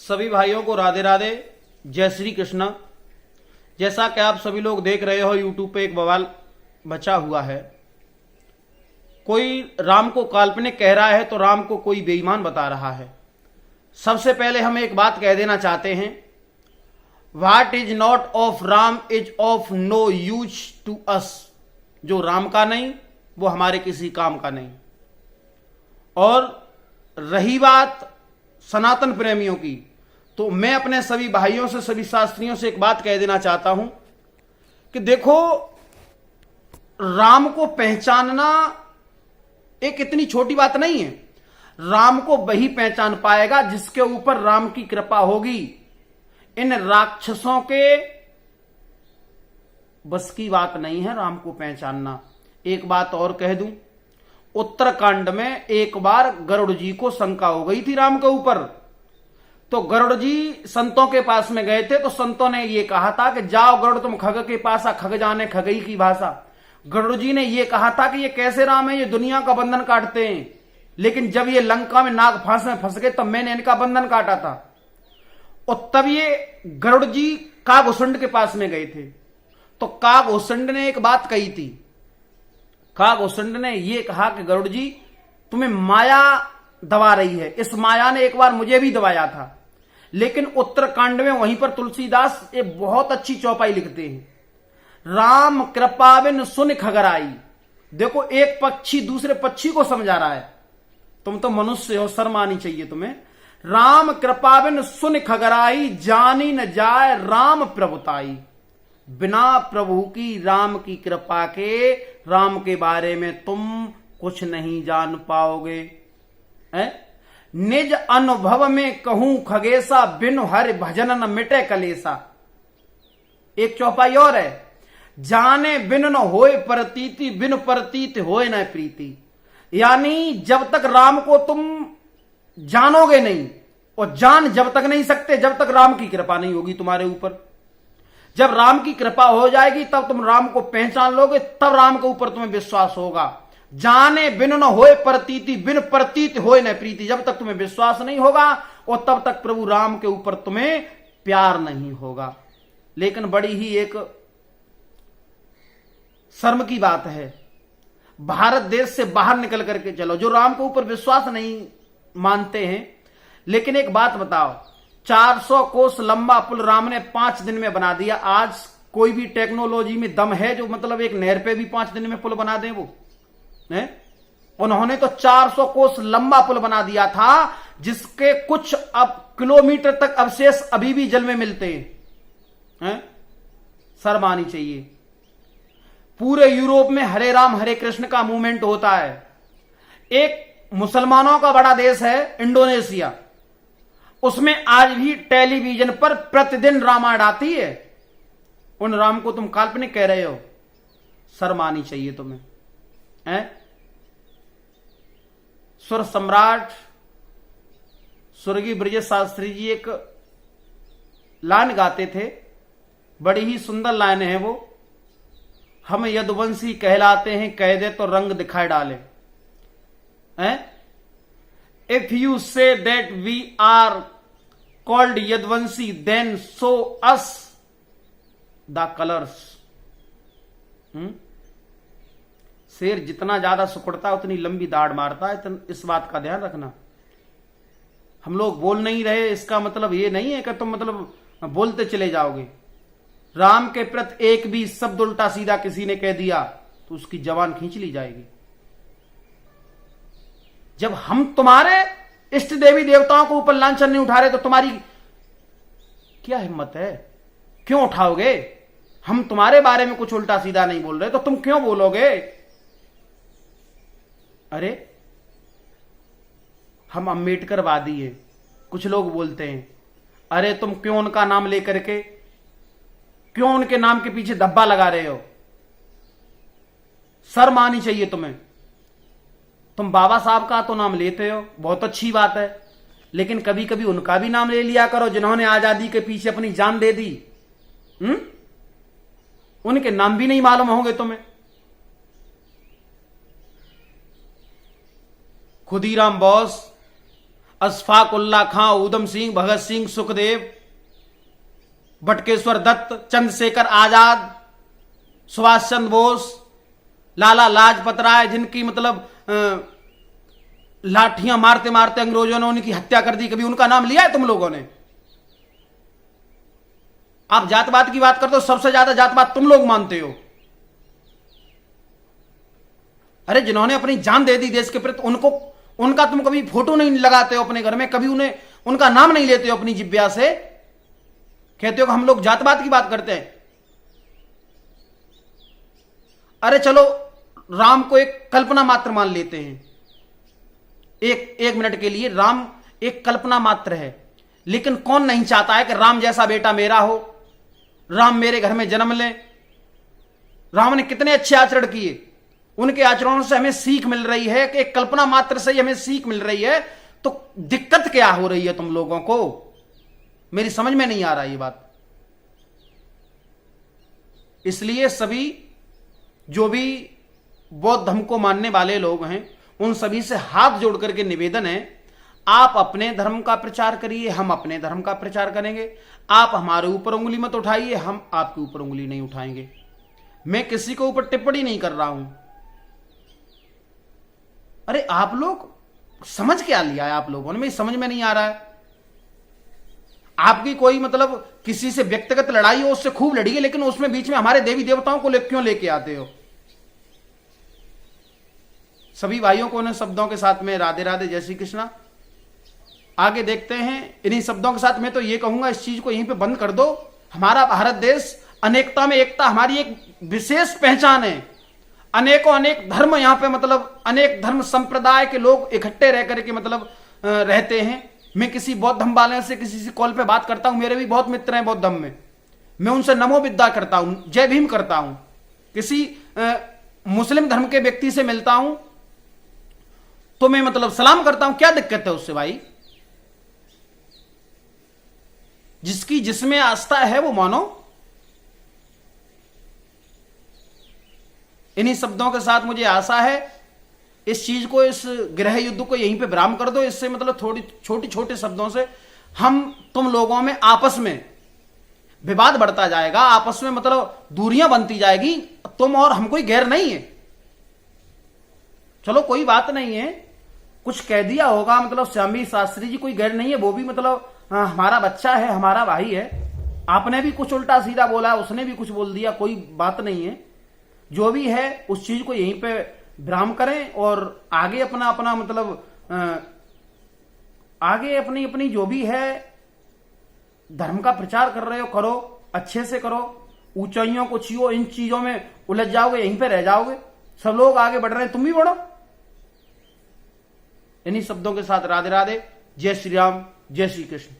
सभी भाइयों को राधे राधे, जय श्री कृष्ण। जैसा कि आप सभी लोग देख रहे हो, यूट्यूब पे एक बवाल बचा हुआ है। कोई राम को काल्पनिक कह रहा है तो राम को कोई बेईमान बता रहा है। सबसे पहले हम एक बात कह देना चाहते हैं, what is not of Ram is of no use to us. जो राम का नहीं वो हमारे किसी काम का नहीं। और रही बात सनातन प्रेमियों की, तो मैं अपने सभी भाइयों से, सभी शास्त्रियों से एक बात कह देना चाहता हूं कि देखो, राम को पहचानना एक इतनी छोटी बात नहीं है। राम को वही पहचान पाएगा जिसके ऊपर राम की कृपा होगी। इन राक्षसों के बस की बात नहीं है राम को पहचानना। एक बात और कह दूं, उत्तराखंड में एक बार गरुड़ जी को शंका हो गई थी राम के ऊपर। तो गरुड़ जी संतों के पास में गए थे, तो संतों ने ये कहा था कि जाओ गरुड़ तुम खग के पास, खग जाने खगई की भाषा। गरुड़ जी ने ये कहा था कि ये कैसे राम है, ये दुनिया का बंधन काटते हैं, लेकिन जब ये लंका में नाग फांस में फंस गए तब मैंने इनका बंधन काटा था। और तब ये गरुड़ जी कागभूषण के पास में गए थे, तो कागभूषण ने एक बात कही थी। कागभूषण ने यह कहा कि गरुड़ जी तुम्हें माया दबा रही है। इस माया ने एक बार मुझे भी दबाया था। लेकिन उत्तराखंड में वहीं पर तुलसीदास एक बहुत अच्छी चौपाई लिखते हैं, राम कृपा बिन सुन खगराई। देखो, एक पक्षी दूसरे पक्षी को समझा रहा है, तुम तो मनुष्य हो, शर्म आनी चाहिए तुम्हें। राम कृपा बिन सुन खगराई, जानी न जाए राम प्रभुताई। बिना प्रभु की, राम की कृपा के, राम के बारे में तुम कुछ नहीं जान पाओगे। निज अनुभव में कहूं खगेसा, बिन हरि भजन न मिटे कलेसा। एक चौपाई और है, जाने बिन न होए प्रतीति, बिन प्रतीत होए न प्रीति। यानी जब तक राम को तुम जानोगे नहीं, और जान जब तक नहीं सकते जब तक राम की कृपा नहीं होगी तुम्हारे ऊपर। जब राम की कृपा हो जाएगी तब तुम राम को पहचान लोगे, तब राम के ऊपर तुम्हें विश्वास होगा। जाने बिन न होए प्रतीति, बिन प्रतीत होए न प्रीति। जब तक तुम्हें विश्वास नहीं होगा और तब तक प्रभु राम के ऊपर तुम्हें प्यार नहीं होगा। लेकिन बड़ी ही एक शर्म की बात है, भारत देश से बाहर निकल करके चलो जो राम के ऊपर विश्वास नहीं मानते हैं। लेकिन एक बात बताओ, 400 कोस लंबा पुल राम ने 5 दिन में बना दिया। आज कोई भी टेक्नोलॉजी में दम है जो मतलब एक नहर पे भी 5 दिन में पुल बना दे वो है? उन्होंने तो 400 कोस लंबा पुल बना दिया था, जिसके कुछ अब किलोमीटर तक अवशेष अभी भी जल में मिलते हैं। शर्म आनी चाहिए। पूरे यूरोप में हरे राम हरे कृष्ण का मूवमेंट होता है। एक मुसलमानों का बड़ा देश है इंडोनेशिया, उसमें आज भी टेलीविजन पर प्रतिदिन रामायण आती है। उन राम को तुम काल्पनिक कह रहे हो, शर्म आनी चाहिए तुम्हें। सुर सम्राट स्वर्गीय ब्रजेश शास्त्री जी एक लाइन गाते थे, बड़ी ही सुंदर लाइन है वो। हम यदुवंशी कहलाते हैं, कह दे तो रंग दिखाई डाले। If you say that we are called Yaduvanshi, then show us the colours. शेर जितना ज्यादा सुकड़ता है उतनी लंबी दाढ़ मारता है, इस बात का ध्यान रखना। हम लोग बोल नहीं रहे, इसका मतलब ये नहीं है कि तुम मतलब बोलते चले जाओगे। राम के प्रति एक भी शब्द उल्टा सीधा किसी ने कह दिया तो उसकी जबान खींच ली जाएगी। जब हम तुम्हारे इष्ट देवी देवताओं को ऊपर लांछन नहीं उठा रहे तो तुम्हारी क्या हिम्मत है, क्यों उठाओगे? हम तुम्हारे बारे में कुछ उल्टा सीधा नहीं बोल रहे तो तुम क्यों बोलोगे? अरे हम अम्बेडकरवादी हैं, कुछ लोग बोलते हैं अरे तुम क्यों उनका नाम लेकर के, क्यों उनके नाम के पीछे धब्बा लगा रहे हो? शर्म आनी चाहिए तुम्हें। तुम बाबा साहब का तो नाम लेते हो, बहुत अच्छी बात है, लेकिन कभी कभी उनका भी नाम ले लिया करो जिन्होंने आजादी के पीछे अपनी जान दे दी। उनके नाम भी नहीं मालूम होंगे तुम्हें। खुदीराम बोस, अशफाक उल्ला खां, ऊधम सिंह, भगत सिंह, सुखदेव, बटकेश्वर दत्त, चंद्रशेखर आजाद, सुभाष चंद्र बोस, लाला लाजपत राय, जिनकी मतलब लाठियां मारते मारते अंग्रेजों ने उनकी हत्या कर दी, कभी उनका नाम लिया है तुम लोगों ने? आप जातवाद की बात करते हो, सबसे ज्यादा जातवाद तुम लोग मानते हो। अरे जिन्होंने अपनी जान दे दी देश के प्रति, उनका तुम कभी फोटो नहीं लगाते हो अपने घर में, कभी उनका नाम नहीं लेते हो अपनी जिब्या से, कहते हो कि हम लोग जातवाद की बात करते हैं। अरे चलो राम को एक कल्पना मात्र मान लेते हैं, एक मिनट के लिए राम एक कल्पना मात्र है, लेकिन कौन नहीं चाहता है कि राम जैसा बेटा मेरा हो, राम मेरे घर में जन्म ले। राम ने कितने अच्छे आचरण किए, उनके आचरणों से हमें सीख मिल रही है कि एक कल्पना मात्र से ही हमें सीख मिल रही है, तो दिक्कत क्या हो रही है तुम लोगों को? मेरी समझ में नहीं आ रहा ये बात। इसलिए सभी जो भी बौद्ध धर्म को मानने वाले लोग हैं, उन सभी से हाथ जोड़ करके निवेदन है, आप अपने धर्म का प्रचार करिए, हम अपने धर्म का प्रचार करेंगे। आप हमारे ऊपर उंगली मत उठाइए, हम आपके ऊपर उंगली नहीं उठाएंगे। मैं किसी के ऊपर टिप्पणी नहीं कर रहा हूं। अरे आप लोग समझ क्या लिया है आप लोगों ने? मेरी समझ में नहीं आ रहा है। आपकी कोई मतलब किसी से व्यक्तिगत लड़ाई हो, उससे खूब लड़िए, लेकिन उसमें बीच में हमारे देवी देवताओं को क्यों लेके आते हो? सभी भाइयों को इन शब्दों के साथ में राधे राधे, जय श्री कृष्णा। आगे देखते हैं। इन्हीं शब्दों के साथ मैं तो ये कहूंगा, इस चीज को यहीं पे बंद कर दो। हमारा भारत देश अनेकता में एकता, हमारी एक विशेष पहचान है। अनेक धर्म यहाँ पे मतलब अनेक धर्म संप्रदाय के लोग इकट्ठे रह करके मतलब रहते हैं। मैं किसी बौद्ध धर्म वाले से किसी से कॉल पे बात करता हूं, मेरे भी बहुत मित्र हैं बौद्ध धर्म में, मैं उनसे नमो विद्या करता हूं, जय भीम करता हूं। किसी मुस्लिम धर्म के व्यक्ति से मिलता हूं तो मैं मतलब सलाम करता हूं। क्या दिक्कत है उससे भाई? जिसकी जिसमें आस्था है वो मानो। इन्हीं शब्दों के साथ मुझे आशा है इस चीज को, इस गृह युद्ध को यहीं पे विराम कर दो। इससे मतलब थोड़ी छोटे छोटे शब्दों से हम तुम लोगों में आपस में विवाद बढ़ता जाएगा, आपस में मतलब दूरियां बनती जाएगी। तुम और हम कोई गैर नहीं है। चलो कोई बात नहीं है, कुछ कह दिया होगा मतलब श्यामी शास्त्री जी कोई गैर नहीं है, वो भी मतलब हमारा बच्चा है, हमारा भाई है। आपने भी कुछ उल्टा सीधा बोला, उसने भी कुछ बोल दिया, कोई बात नहीं है। जो भी है उस चीज को यहीं पे विराम करें और आगे अपना अपना मतलब आगे अपनी अपनी जो भी है धर्म का प्रचार कर रहे हो करो, अच्छे से करो। ऊंचाइयों को छीओ, इन चीजों में उलझ जाओगे, यहीं पे रह जाओगे। सब लोग आगे बढ़ रहे हैं, तुम भी बढ़ो। इन्हीं शब्दों के साथ राधे राधे, जय श्री राम, जय श्री कृष्ण।